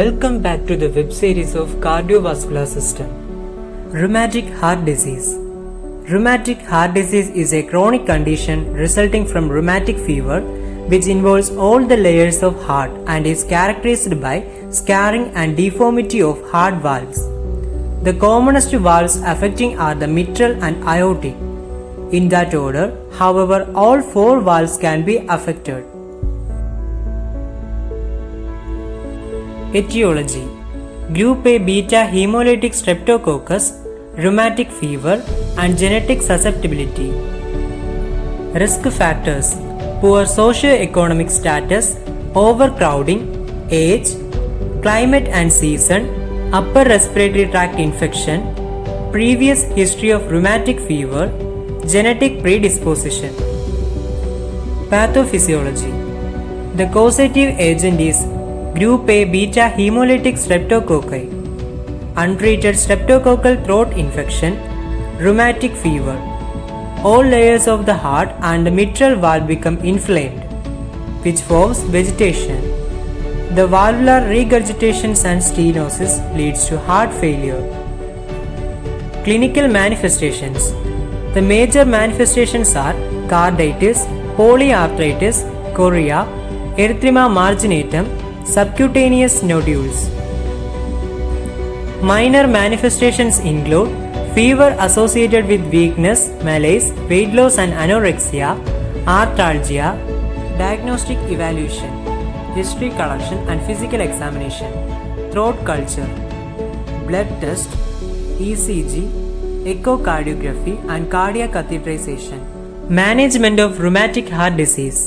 Welcome back to the web series of cardiovascular system. Rheumatic heart disease. Rheumatic heart disease is a chronic condition resulting from rheumatic fever which involves all the layers of heart and is characterized by scarring and deformity of heart valves. The commonest valves affecting are the mitral and aortic. In that order, however, all four valves can be affected. Etiology: Group A beta hemolytic streptococcus, rheumatic fever, and genetic susceptibility. Risk factors: poor socio-economic status, overcrowding, age, climate and season, upper respiratory tract infection, previous history of rheumatic fever, genetic predisposition. Pathophysiology: the causative agent is Group A beta hemolytic streptococci, untreated streptococcal throat infection, rheumatic fever. All layers of the heart and the mitral valve become inflamed, which forms vegetation. The valvular regurgitations and stenosis leads to heart failure. Clinical manifestations: the major manifestations are carditis, polyarthritis, chorea, erythema marginatum, subcutaneous nodules. Minor manifestations include fever associated with weakness, malaise, weight loss and anorexia, arthralgia. Diagnostic evaluation: history collection and physical examination, throat culture, blood test, ECG, echocardiography and cardiac catheterization. Management of rheumatic heart disease: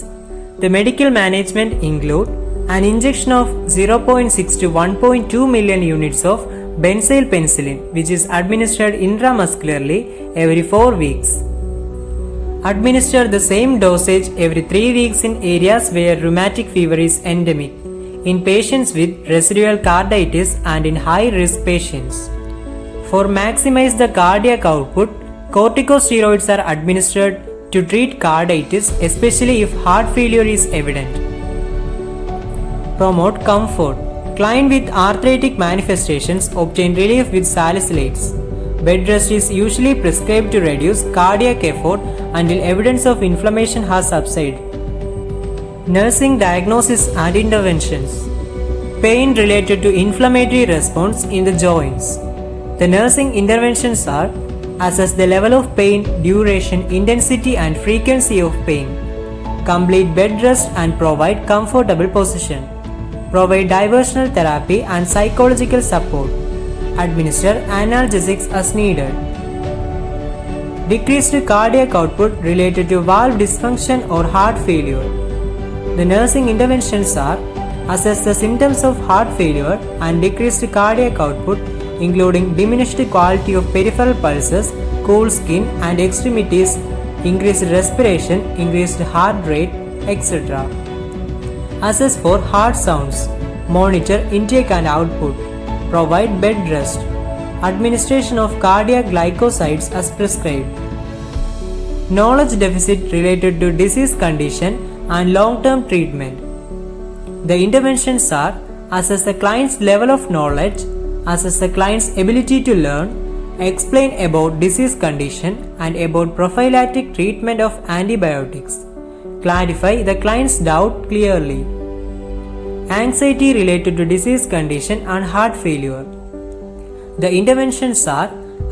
the medical management include an injection of 0.6 to 1.2 million units of benzyl penicillin, which is administered intramuscularly every 4 weeks. Administer the same dosage every 3 weeks in areas where rheumatic fever is endemic, in patients with residual carditis and in high-risk patients. For maximize the cardiac output, corticosteroids are administered to treat carditis, especially if heart failure is evident. Promote comfort. Client with arthritic manifestations obtain relief with salicylates. Bed rest is usually prescribed to reduce cardiac effort until evidence of inflammation has subsided. Nursing diagnosis and interventions. Pain related to inflammatory response in the joints. The nursing interventions are: assess the level of pain, duration, intensity and frequency of pain. Complete bed rest and provide comfortable position. Provide diversional therapy and psychological support. Administer analgesics as needed. Decreased cardiac output related to valve dysfunction or heart failure. The nursing interventions are: assess the symptoms of heart failure and decreased cardiac output, including diminished quality of peripheral pulses, cool skin and extremities, increased respiration, increased heart rate, etc. Assess for heart sounds. Monitor intake and output. Provide bed rest. Administration of cardiac glycosides as prescribed. Knowledge deficit related to disease condition and long-term treatment. The interventions are: assess the client's level of knowledge, assess the client's ability to learn, explain about disease condition and about prophylactic treatment of antibiotics. Clarify the client's doubt clearly. Anxiety related to disease condition and heart failure. The interventions are: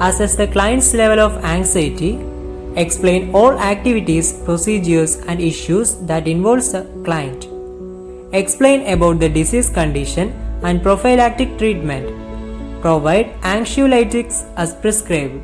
assess the client's level of anxiety, explain all activities, procedures and issues that involves the client. Explain about the disease condition and prophylactic treatment. Provide anxiolytics as prescribed.